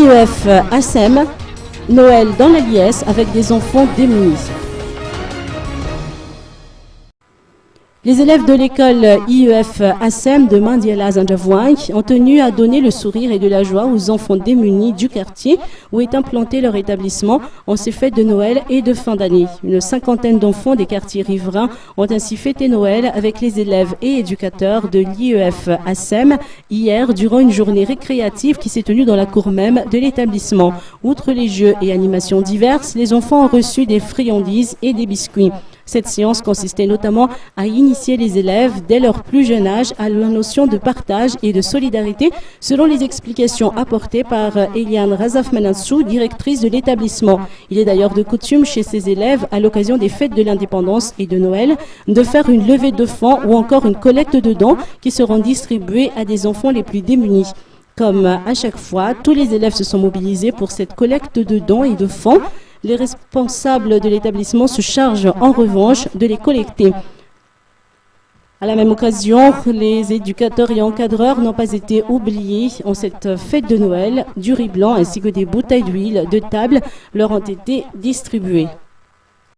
IEF ASEM, Noël dans la liesse avec des enfants démunis. Les élèves de l'école IEF ASEM de Mandiala Zandjavouang ont tenu à donner le sourire et de la joie aux enfants démunis du quartier où est implanté leur établissement en ces fêtes de Noël et de fin d'année. Une cinquantaine d'enfants des quartiers riverains ont ainsi fêté Noël avec les élèves et éducateurs de l'IEF ASEM hier durant une journée récréative qui s'est tenue dans la cour même de l'établissement. Outre les jeux et animations diverses, les enfants ont reçu des friandises et des biscuits. Cette séance consistait notamment à initier les élèves dès leur plus jeune âge à la notion de partage et de solidarité, selon les explications apportées par Eliane Razaf Manansou, directrice de l'établissement. Il est d'ailleurs de coutume chez ces élèves, à l'occasion des fêtes de l'indépendance et de Noël, de faire une levée de fonds ou encore une collecte de dons qui seront distribués à des enfants les plus démunis. Comme à chaque fois, tous les élèves se sont mobilisés pour cette collecte de dons et de fonds. Les responsables de l'établissement se chargent en revanche de les collecter. À la même occasion, les éducateurs et encadreurs n'ont pas été oubliés en cette fête de Noël. Du riz blanc ainsi que des bouteilles d'huile de table leur ont été distribuées.